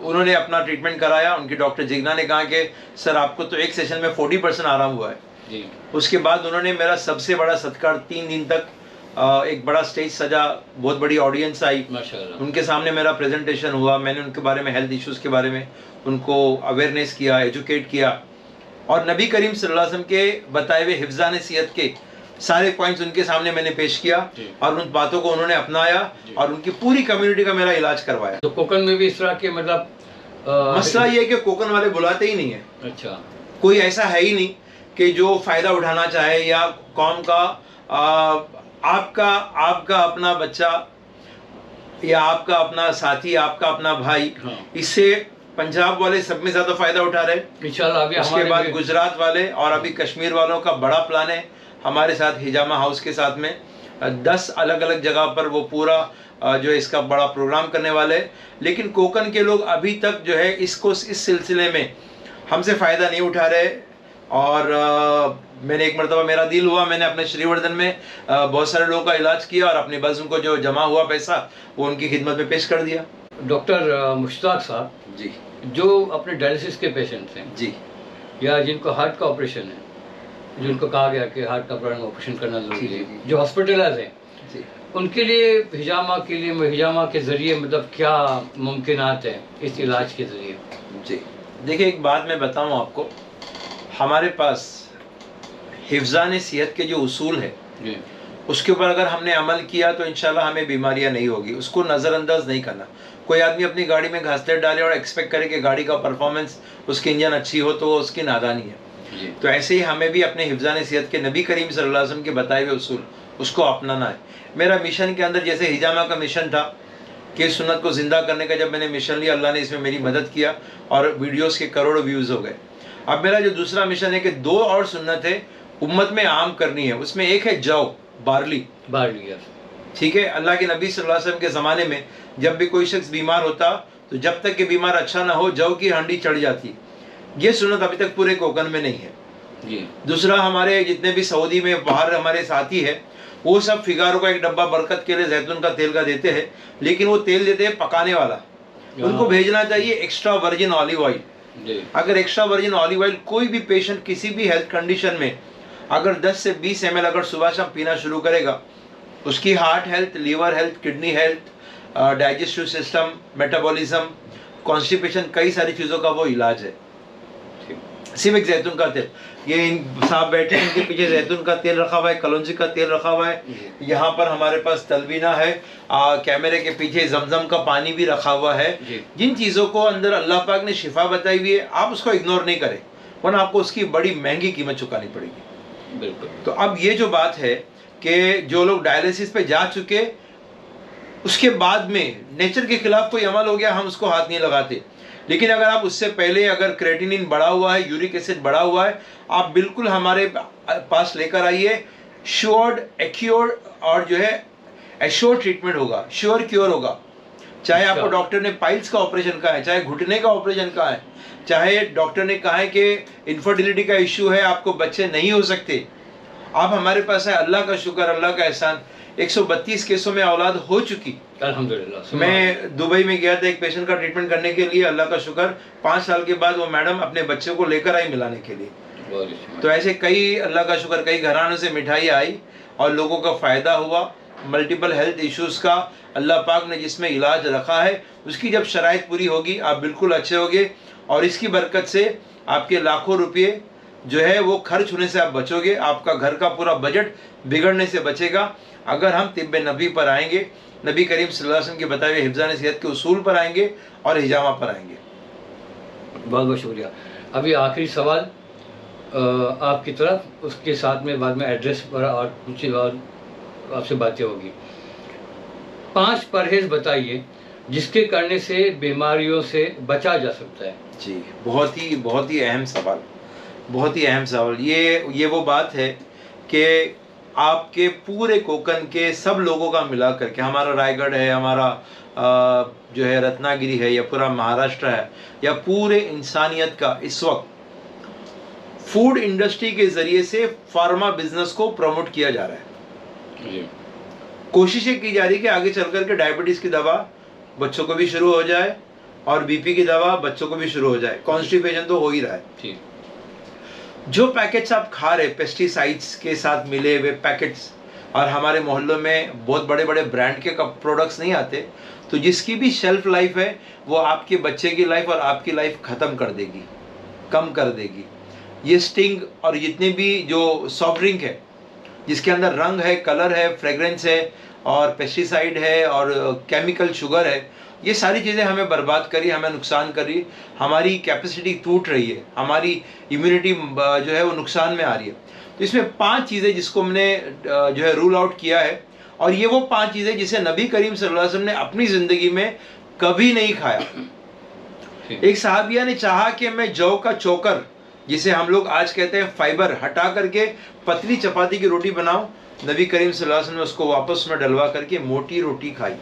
उन्होंने अपना ट्रीटमेंट कराया। उनके डॉक्टर जिग्ना ने कहा कि सर आपको तो एक सेशन में 40% आराम हुआ है जी। उसके बाद उन्होंने मेरा सबसे बड़ा सत्कार 3 दिन तक एक बड़ा स्टेज सजा, बहुत बड़ी ऑडियंस आई, माशाल्लाह। उनके सामने मेरा प्रेजेंटेशन हुआ, मैंने उनके बारे में, हेल्थ इश्यूज़ के बारे में उनको अवेयरनेस किया, एजुकेट किया, और नबी करीम सल्लल्लाहु अलैहि वसल्लम के बताए हुए हिफ्ज़ान सेहत के सारे पॉइंट्स उनके सामने मैंने पेश किया, और उन बातों को उन्होंने अपनाया और उनकी पूरी कम्युनिटी का मेरा इलाज करवाया। तो कोकन में भी इस तरह के मतलब मसला ये है कि कोकन वाले बुलाते ही नहीं है। अच्छा, कोई ऐसा है ही नहीं कि जो फ़ायदा उठाना चाहे, या कौम का आपका अपना बच्चा या आपका अपना साथी, आपका अपना भाई, हाँ। इससे पंजाब वाले सब में ज़्यादा फ़ायदा उठा रहे। इंशाल्लाह अभी उसके हमारे बाद भी- गुजरात वाले, और अभी कश्मीर वालों का बड़ा प्लान है हमारे साथ, हिजामा हाउस के साथ में 10 अलग अलग जगह पर वो पूरा जो है इसका बड़ा प्रोग्राम करने वाले हैं। लेकिन कोकन के लोग अभी तक जो है इसको, इस सिलसिले में हमसे फ़ायदा नहीं उठा रहे। और मैंने एक मरतबा, मेरा दिल हुआ, मैंने अपने श्रीवर्धन में बहुत सारे लोगों का इलाज किया और अपने बज़्म को जो जमा हुआ पैसा वो उनकी खिदमत में पेश कर दिया। डॉक्टर मुश्ताक साहब जी जो अपने डायलिसिस के पेशेंट्स हैं, जी, या जिनको हार्ट का ऑपरेशन है, जिनको कहा गया कि हार्ट का प्रॉब्लम ऑपरेशन करना जरूरी जी, है, जी। जो हॉस्पिटलाइज हैं, जी उनके लिए हिजामा के जरिए मतलब क्या मुमकिनात है इस इलाज के जरिए? जी, देखिए एक बात मैं बताऊं आपको, हमारे पास हिफ्ज़ान सेहत के जो उसूल है जी, उसके ऊपर अगर हमने अमल किया तो इंशाल्लाह हमें बीमारियां नहीं होगी। उसको नज़रअंदाज नहीं करना। कोई आदमी अपनी गाड़ी में घासलेट डाले और एक्सपेक्ट करे कि गाड़ी का परफॉर्मेंस, उसकी इंजन अच्छी हो, तो वो उसकी नादानी है। जी, तो ऐसे ही हमें भी अपने हिफ्ज़ान सेहत के नबी करीम सल्लल्लाहु अलैहि वसल्लम के बताए हुए उसूल, उसको अपनाना है। मेरा मिशन के अंदर, जैसे हिजामा का मिशन था कि सुन्नत को ज़िंदा करने का, जब मैंने मिशन लिया अल्लाह ने इसमें मेरी मदद किया और वीडियोस के करोड़ों व्यूज़ हो गए। अब मेरा जो दूसरा मिशन है कि 2 और सुन्नत है उम्मत में आम करनी है। उसमें एक है जौ, बार्ली, बाहर लिया। ठीक है। अल्लाह के नबी सल्लल्लाहु अलैहि वसल्लम के ज़माने में जब भी कोई शख्स बीमार होता तो जब तक कि बीमार अच्छा ना हो, जौ की हांडी चढ़ जाती। ये सुन्नत अभी तक पूरे कोकन में नहीं है। जी, दूसरा, हमारे जितने भी सऊदी में बाहर हमारे साथी है, वो सब फिगारो का एक डब्बा बरकत के लिए जैतून का तेल का देते हैं, लेकिन वो तेल देते हैं पकाने वाला। उनको भेजना चाहिए एक्स्ट्रा वर्जिन ऑलिव ऑयल। जी, अगर एक्स्ट्रा वर्जिन ऑलिव ऑयल कोई भी पेशेंट किसी भी हेल्थ कंडीशन में अगर 10 से 20 ml अगर सुबह शाम पीना शुरू करेगा, उसकी heart health, liver health, kidney health, digestive system, metabolism, constipation, कई सारी चीज़ों का वो इलाज है। सिर्फ एक जैतून का तेल, ये इन साहब बैठे हैं, इनके पीछे जैतून का तेल रखा हुआ है, कलौंजी का तेल रखा हुआ है, यहाँ पर हमारे पास तलबीना है, कैमरे के पीछे जमजम का पानी भी रखा हुआ है। जिन चीज़ों को अंदर अल्लाह पाक ने शिफा बताई हुई है, आप उसको इग्नोर नहीं करें, वरना आपको उसकी बड़ी महंगी कीमत चुकानी पड़ेगी। बिल्कुल। तो अब ये जो बात है कि जो लोग डायलिसिस पे जा चुके, उसके बाद में नेचर के खिलाफ कोई अमल हो गया, हम उसको हाथ नहीं लगाते। लेकिन अगर आप उससे पहले अगर क्रेटिनिन बढ़ा हुआ है, यूरिक एसिड बढ़ा हुआ है, आप बिल्कुल हमारे पास लेकर आइए। श्योर्ड, एक्योर्ड और जो है एश्योर्ड ट्रीटमेंट होगा, श्योर क्योर होगा। चाहे आपको डॉक्टर ने पाइल्स का ऑपरेशन कहा है, चाहे घुटने का ऑपरेशन कहा है, चाहे डॉक्टर ने कहा है कि इनफर्टिलिटी का इश्यू है, आपको बच्चे नहीं हो सकते, आप हमारे पास है। अल्लाह का शुक्र, अल्लाह का एहसान, 132 केसों में औलाद हो चुकी। अल्हम्दुलिल्लाह। मैं दुबई में गया था एक पेशेंट का ट्रीटमेंट करने के लिए, अल्लाह का शुक्र 5 साल के बाद वो मैडम अपने बच्चे को लेकर आई मिलाने के लिए। तो ऐसे कई, अल्लाह का शुक्र, कई घरानों से मिठाई आई और लोगों का फ़ायदा हुआ। मल्टीपल हेल्थ इश्यूज़ का अल्लाह पाक ने जिसमें इलाज रखा है, उसकी जब शराइत पूरी होगी आप बिल्कुल अच्छे होगे, और इसकी बरकत से आपके लाखों रुपये जो है वो खर्च होने से आप बचोगे, आपका घर का पूरा बजट बिगड़ने से बचेगा। अगर हम तिब्बे नबी पर आएंगे, नबी करीम सल्लल्लाहु अलैहि वसल्लम के बताए हुए हिफ्ज़ान सेहत के उसूल पर आएंगे और हिजामा पर आएंगे। बहुत बहुत शुक्रिया। अभी आखिरी सवाल आपकी तरफ, उसके साथ में बाद में एड्रेस पर और कुछ और आपसे बातें होगी। 5 परहेज बताइए जिसके करने से बीमारियों से बचा जा सकता है। जी, बहुत ही अहम सवाल, बहुत ही अहम सवाल। ये वो बात है कि आपके पूरे कोकन के सब लोगों का मिला करके, हमारा रायगढ़ है, हमारा जो है रत्नागिरी है, या पूरा महाराष्ट्र है, या पूरे इंसानियत का इस वक्त फूड इंडस्ट्री के ज़रिए से फार्मा बिजनेस को प्रमोट किया जा रहा है। जी, कोशिशें की जा रही है कि आगे चल कर के डायबिटीज़ की दवा बच्चों को भी शुरू हो जाए और बीपी की दवा बच्चों को भी शुरू हो जाए। कॉन्स्टिपेशन तो हो ही रहा है। ठीक। जो पैकेट्स आप खा रहे, पेस्टिसाइड्स के साथ मिले हुए पैकेट्स और हमारे मोहल्लों में बहुत बड़े बड़े ब्रांड के प्रोडक्ट्स नहीं आते, तो जिसकी भी शेल्फ लाइफ है वो आपके बच्चे की लाइफ और आपकी लाइफ ख़त्म कर देगी, कम कर देगी। ये स्टिंग और जितने भी जो सॉफ्ट ड्रिंक है जिसके अंदर रंग है, कलर है, फ्रेग्रेंस है और पेस्टिसाइड है और केमिकल शुगर है, ये सारी चीज़ें हमें बर्बाद करी, हमें नुकसान करी, हमारी कैपेसिटी टूट रही है, हमारी इम्यूनिटी जो है वो नुकसान में आ रही है। तो इसमें 5 चीज़ें जिसको हमने जो है रूल आउट किया है, और ये वो 5 चीज़ें जिसे नबी करीम सल्लल्लाहु अलैहि वसल्लम ने अपनी ज़िंदगी में कभी नहीं खाया। एक सहाबिया ने चाहा कि मैं जौ का चोकर, जिसे हम लोग आज कहते हैं फाइबर, हटा करके पतली चपाती की रोटी बनाऊं, नबी करीम सल्लल्लाहु अलैहि वसल्लम ने उसको वापस में डलवा करके मोटी रोटी खाई।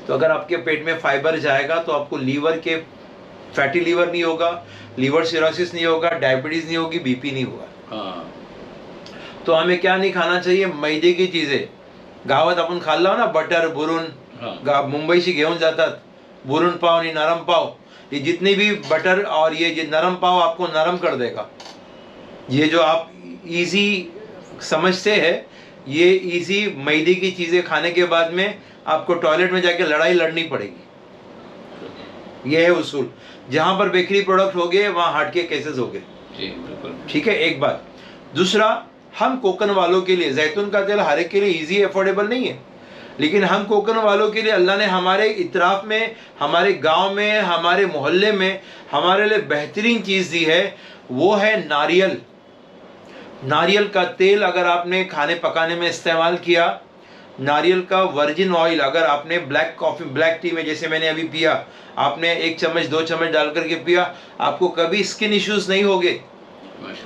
तो अगर आपके पेट में फाइबर जाएगा तो आपको लीवर के फैटी लीवर नहीं होगा, लीवर सिरोसिस नहीं होगा, डायबिटीज नहीं होगी, बीपी नहीं होगा। तो हमें क्या नहीं खाना चाहिए? मैदे की चीजें। गावात आपण खाल्ला ना बटर बुरून, मुंबई से घेऊन जातात बुरून पाव आणि नरम पाव, ये जितने भी बटर और ये नरम पाव आपको नरम कर देगा। ये जो आप इजी समझते हैं, ये इजी मैदे की चीजें खाने के बाद में आपको टॉयलेट में जाके लड़ाई लड़नी पड़ेगी। ये है उसूल। जहां पर बेकरी प्रोडक्ट हो गए वहां हार्ट के केसेस हो गए। ठीक है, एक बात। दूसरा, हम कोकन वालों के लिए जैतून का तेल हर एक के लिए इजी अफोर्डेबल नहीं है, लेकिन हम कोकन वालों के लिए अल्लाह ने हमारे इतराफ में, हमारे गांव में, हमारे मोहल्ले में हमारे लिए बेहतरीन चीज़ दी है, वो है नारियल। नारियल का तेल अगर आपने खाने पकाने में इस्तेमाल किया, नारियल का वर्जिन ऑयल अगर आपने ब्लैक कॉफ़ी, ब्लैक टी में जैसे मैंने अभी पिया, आपने 1 चम्मच 2 चम्मच डाल करके पिया, आपको कभी स्किन इश्यूज नहीं होंगे।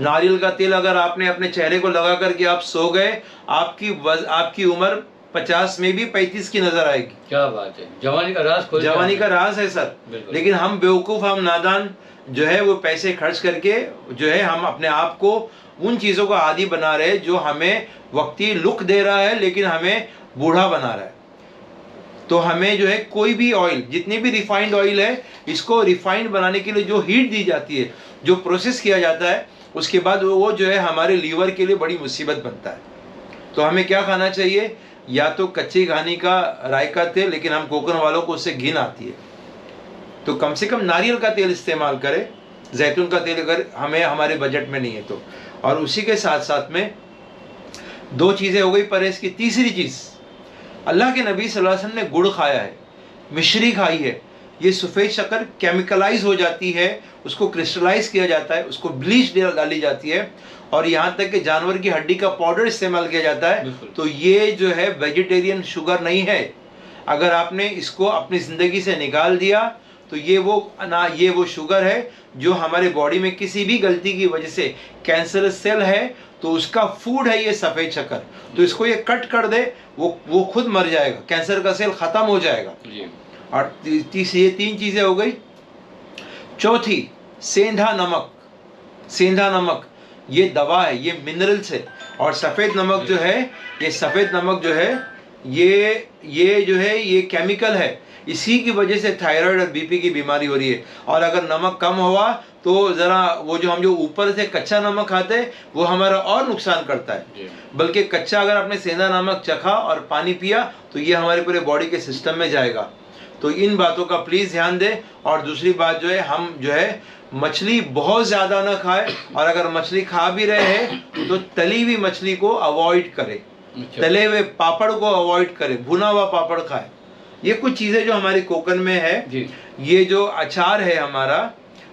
नारियल का तेल अगर आपने अपने चेहरे को लगा करके आप सो गए, आपकी उम्र 50 में भी 35 की नजर आएगी। क्या बात है, जवानी का राज जवानी का राज है सर। लेकिन हम बेवकूफ़, हम नादान जो है वो पैसे खर्च करके जो है हम अपने आप को उन चीज़ों का आदी बना रहे जो हमें वक्ती लुक दे रहा है लेकिन हमें बूढ़ा बना रहा है। तो हमें जो है कोई भी ऑयल, जितनी भी रिफाइंड ऑयल है, इसको रिफाइंड बनाने के लिए जो हीट दी जाती है, जो प्रोसेस किया जाता है, उसके बाद वो जो है हमारे लीवर के लिए बड़ी मुसीबत बनता है। तो हमें क्या खाना चाहिए? या तो कच्ची घानी का राई का तेल, लेकिन हम कोकन वालों को उससे घिन आती है, तो कम से कम नारियल का तेल इस्तेमाल करें, जैतून का तेल अगर हमें हमारे बजट में नहीं है तो। और उसी के साथ साथ में 2 चीज़ें हो गई परहेज की। तीसरी चीज़, अल्लाह के नबी सल्लल्लाहु अलैहि वसल्लम ने गुड़ खाया है, मिश्री खाई है। ये सफ़ेद शक्कर केमिकलाइज हो जाती है, उसको क्रिस्टलाइज किया जाता है, उसको ब्लीच डाली जाती है, और यहाँ तक कि जानवर की हड्डी का पाउडर इस्तेमाल किया जाता है। तो ये जो है वेजिटेरियन शुगर नहीं है। अगर आपने इसको अपनी ज़िंदगी से निकाल दिया तो ये वो शुगर है जो हमारे बॉडी में किसी भी गलती की वजह से कैंसरस सेल है, तो उसका फूड है ये सफ़ेद शक्कर। तो इसको ये कट कर दे, वो खुद मर जाएगा, कैंसर का सेल ख़त्म हो जाएगा। और ये 3 चीज़ें हो गई। चौथी, सेंधा नमक। सेंधा नमक ये दवा है, ये मिनरल्स है। और सफ़ेद नमक जो है, ये सफ़ेद नमक जो है ये जो है ये केमिकल है। इसी की वजह से थायराइड और बीपी की बीमारी हो रही है। और अगर नमक कम हुआ तो ज़रा वो जो हम जो ऊपर से कच्चा नमक खाते हैं वो हमारा और नुकसान करता है। बल्कि कच्चा अगर आपने सेंधा नमक चखा और पानी पिया तो ये हमारे पूरे बॉडी के सिस्टम में जाएगा। तो इन बातों का प्लीज़ ध्यान दें। और दूसरी बात जो है, हम जो है मछली बहुत ज़्यादा ना खाए, और अगर मछली खा भी रहे हैं तो तली हुई मछली को अवॉइड करें, तले हुए पापड़ को अवॉइड करें, भुना हुआ पापड़ खाएं। ये कुछ चीज़ें जो हमारे कोकन में है। ये जो अचार है हमारा,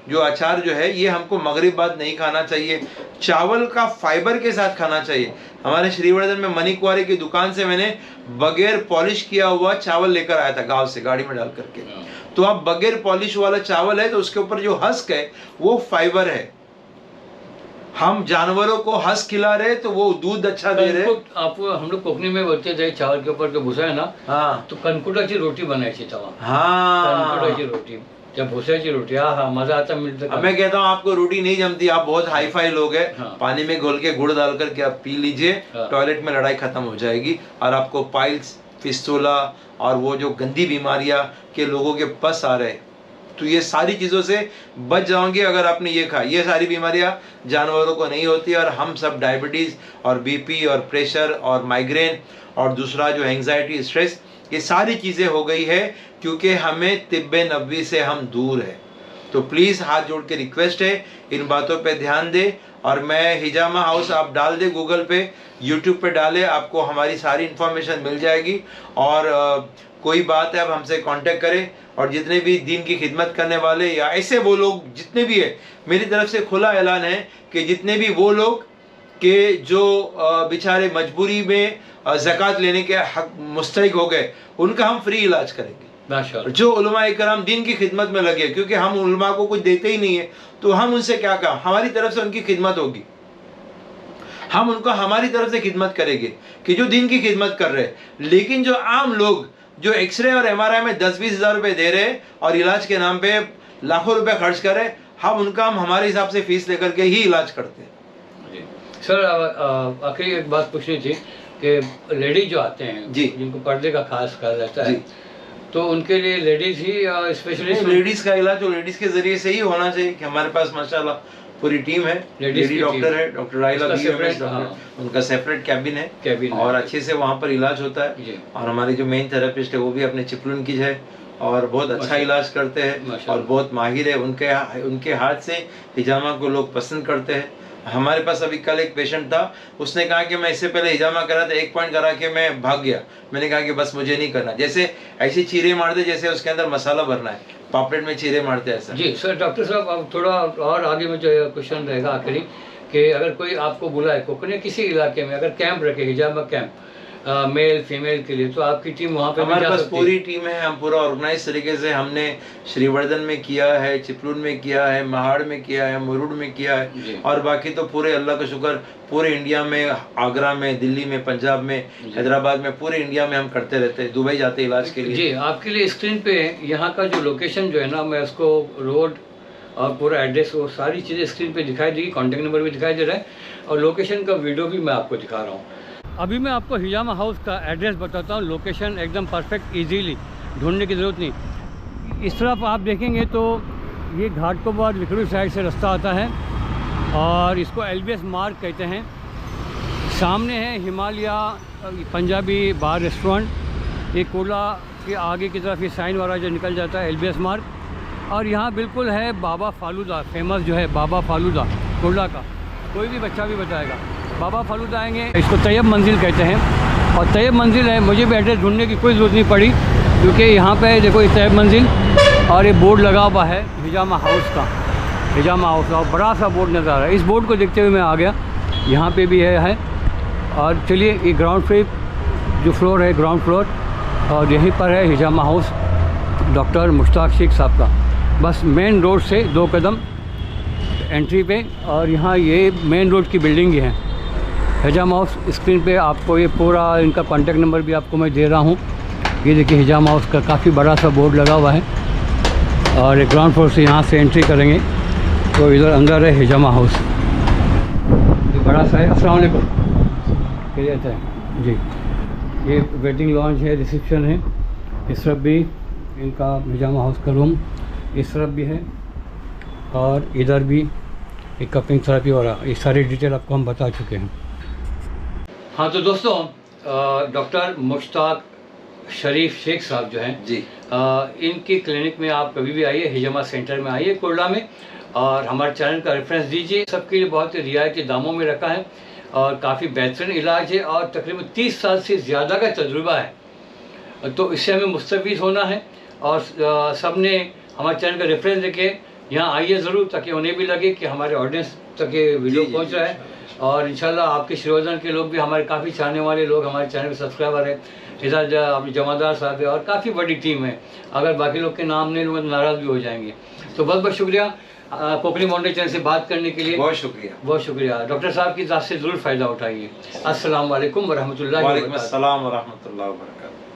जो अचार जो है ये हमको मगरिब बाद नहीं खाना चाहिए, चावल का फाइबर के साथ खाना चाहिए। हमारे श्रीवर्धन में मनी कुआरे की दुकान से मैंने बगैर पॉलिश किया हुआ चावल लेकर आया था गांव से, गाड़ी में डाल करके। तो आप बगैर पॉलिश वाला चावल है तो उसके ऊपर जो हस्क है वो फाइबर है। हम जानवरों को हंस खिला रहे तो वो दूध अच्छा दे रहे। आपको हम लोग कोकणी में बोलते थे चावल के ऊपर जो भुसा है ना, हाँ, तो कणकुटाची रोटी बनायची तेव्हा। हाँ, कणकुटाची रोटी, जब भुसाची रोटी, हाँ मजा आता मिलता। मैं कहता हूँ आपको रोटी नहीं जमती, आप बहुत हाई फाई लोग हैं। हाँ। पानी में घोल के गुड़ डाल करके आप पी लीजिए। हाँ। टॉयलेट में लड़ाई खत्म हो जाएगी और आपको पाइल्स, फिस्टुला और वो जो गंदी बीमारियां के लोगों के पस आ रहे, तो ये सारी चीज़ों से बच जाओगे अगर आपने ये खाया। ये सारी बीमारियां जानवरों को नहीं होती, और हम सब डायबिटीज़ और बीपी और प्रेशर और माइग्रेन और दूसरा जो एंग्जाइटी, स्ट्रेस, ये सारी चीज़ें हो गई है क्योंकि हमें तिब्बे नबवी से हम दूर है। तो प्लीज़ हाथ जोड़ के रिक्वेस्ट है, इन बातों पे ध्यान दे। और मैं हिजामा हाउस आप डाल दे गूगल पे, यूट्यूब पे डाले, आपको हमारी सारी इन्फॉर्मेशन मिल जाएगी। और कोई बात है आप हमसे कांटेक्ट करें। और जितने भी दीन की खिदमत करने वाले या ऐसे वो लोग जितने भी है, मेरी तरफ से खुला ऐलान है कि जितने भी वो लोग के जो बेचारे मजबूरी में ज़कात लेने के हक मुस्तहिक हो गए, उनका हम फ्री इलाज करेंगे। जो उलमा इकराम दीन की खिदमत में लगे, क्योंकि हम उलमा को कुछ देते ही नहीं है, तो हम उनसे क्या काम, हमारी तरफ से उनकी खिदमत होगी, हम उनको हमारी तरफ से खिदमत करेंगे कि जो दीन की खिदमत कर रहे हैं। लेकिन जो आम लोग जो एक्सरे और MRI में 10-20 हज़ार रुपये दे रहे और इलाज के नाम पे लाखों रुपए खर्च करें, हम उनका हमारे हिसाब से फीस लेकर के ही इलाज करते हैं। सर आखिरी एक बात पूछनी थी कि लेडीज जो आते हैं जी, जिनको पर्दे का खास ख्याल रहता है, तो उनके लिए लेडीज ही स्पेशलिस्ट, लेडीज का इलाज जो लेडीज के जरिए से ही होना चाहिए कि हमारे पास माशाल्लाह पूरी टीम है, लेडी डॉक्टर है, डॉक्टर आइला BMS डॉक्टर, उनका सेपरेट कैबिन है और अच्छे से वहाँ पर इलाज होता है। और हमारी जो मेन थेरेपिस्ट है वो भी अपने चिपलून की है और बहुत अच्छा इलाज करते हैं और बहुत माहिर है। उनके हाथ से हिजामा को लोग पसंद करते हैं। हमारे पास अभी कल एक पेशेंट था, उसने कहा कि मैं इससे पहले हिजामा करा था, 1 पॉइंट करा के मैं भाग गया। मैंने कहा कि बस मुझे नहीं करना, जैसे ऐसी चीरे मार दे जैसे उसके अंदर मसाला भरना है, पापलेट में चीरे मारते हैं ऐसा। जी सर, डॉक्टर साहब अब थोड़ा और आगे में जो क्वेश्चन रहेगा आखिरी, कि अगर कोई आपको बुलाए कोकने किसी इलाके में, अगर कैंप रखे हिजामा कैंप मेल फीमेल के लिए, तो आपकी टीम वहाँ पे हमारे पास पूरी टीम है। हम पूरा ऑर्गेनाइज तरीके से हमने श्रीवर्धन में किया है, चिपलून में किया है, महाड़ में किया है, मुरुड में किया है, और बाकी तो पूरे अल्लाह का शुक्र पूरे इंडिया में, आगरा में, दिल्ली में, पंजाब में, हैदराबाद में, पूरे इंडिया में हम करते रहते हैं। दुबई जाते इलाज के लिए। जी, आपके लिए स्क्रीन पे यहाँ का जो लोकेशन जो है ना, मैं उसको रोड और पूरा एड्रेस वो सारी चीज़ें स्क्रीन पे दिखाई देगी, कॉन्टेक्ट नंबर भी दिखाई दे रहा है और लोकेशन का वीडियो भी मैं आपको दिखा रहा हूँ। अभी मैं आपको हिजामा हाउस का एड्रेस बताता हूँ, लोकेशन एकदम परफेक्ट, इजीली ढूंढने की ज़रूरत नहीं। इस तरफ आप देखेंगे तो ये घाटकोपर विकरू साइड से रास्ता आता है और इसको LBS मार्ग कहते हैं। सामने है हिमालय पंजाबी बार रेस्टोरेंट, ये कोला के आगे की तरफ ये साइन वाला जो निकल जाता है LBS मार्ग, और यहाँ बिल्कुल है बाबा फालूदा, फेमस जो है बाबा फालूदा कोला का, कोई भी बच्चा भी बताएगा। बाबा फालूदा आएंगे, इसको तैयब मंजिल कहते हैं और तैयब मंजिल है, मुझे भी एड्रेस ढूंढने की कोई ज़रूरत नहीं पड़ी क्योंकि यहाँ पे देखो ये तैयब मंजिल और ये बोर्ड लगा हुआ है हिजामा हाउस का, हिजामा हाउस का बड़ा सा बोर्ड नज़र आ रहा है। इस बोर्ड को देखते हुए मैं आ गया, यहाँ पे भी है। और चलिए ये ग्राउंड फ्लोर जो फ्लोर है, ग्राउंड फ्लोर, और यहीं पर है हिजामा हाउस डॉक्टर मुश्ताक शेख साहब का, बस मेन रोड से 2 कदम एंट्री पे, और यहाँ ये मेन रोड की बिल्डिंग ही है हिजामा हाउस। स्क्रीन पे आपको ये पूरा इनका कॉन्टेक्ट नंबर भी आपको मैं दे रहा हूँ। ये देखिए हिजामा हाउस का काफ़ी बड़ा सा बोर्ड लगा हुआ है और एक ग्राउंड फ्लोर से यहाँ से एंट्री करेंगे तो इधर अंदर है हिजामा हाउस, ये बड़ा सा है। अस्सलाम वालेकुम, खैरियत है जी। ये वेटिंग लॉन्च है, रिसेप्शन है, इस तरफ भी इनका हिजामा हाउस का रूम इस तरफ भी है और इधर भी एक कपिंग थेरेपी हो रहा है। ये सारी डिटेल आपको हम बता चुके हैं। हाँ तो दोस्तों, डॉक्टर मुश्ताक शरीफ शेख साहब जो हैं जी, इनकी क्लिनिक में आप कभी भी आइए, हिजामा सेंटर में आइए कोरला में, और हमारे चैनल का रेफरेंस दीजिए। सबके लिए बहुत ही रियायती दामों में रखा है और काफ़ी बेहतरीन इलाज है और तकरीबन 30 साल से ज़्यादा का तजुर्बा है, तो इससे हमें मुस्तफ़ीद होना है। और सब ने हमारे चैनल का रेफरेंस देके यहाँ आइए ज़रूर, ताकि उन्हें भी लगे कि हमारे ऑडियंस तक ये वीडियो पहुँच रहा है। और इंशाल्लाह आपके श्रीवर्धन के लोग भी, हमारे काफ़ी चाहने वाले लोग हमारे चैनल के सब्सक्राइबर हैं, इधर अपने जमादार साहब है और काफ़ी बड़ी टीम है। अगर बाकी लोग के नाम नहीं लूँगा तो नाराज़ भी हो जाएंगे। तो बहुत बहुत शुक्रिया कोकनी माउंटेन चैनल से बात करने के लिए, बहुत शुक्रिया, बहुत शुक्रिया। डॉक्टर साहब की ज़ात से ज़रूर फ़ायदा उठाइए। अस्सलाम वालेकुम वरहमतुल्लाहि व बरकातहू। वालेकुम अस्सलाम व रहमतुल्लाहि व बरकातहू।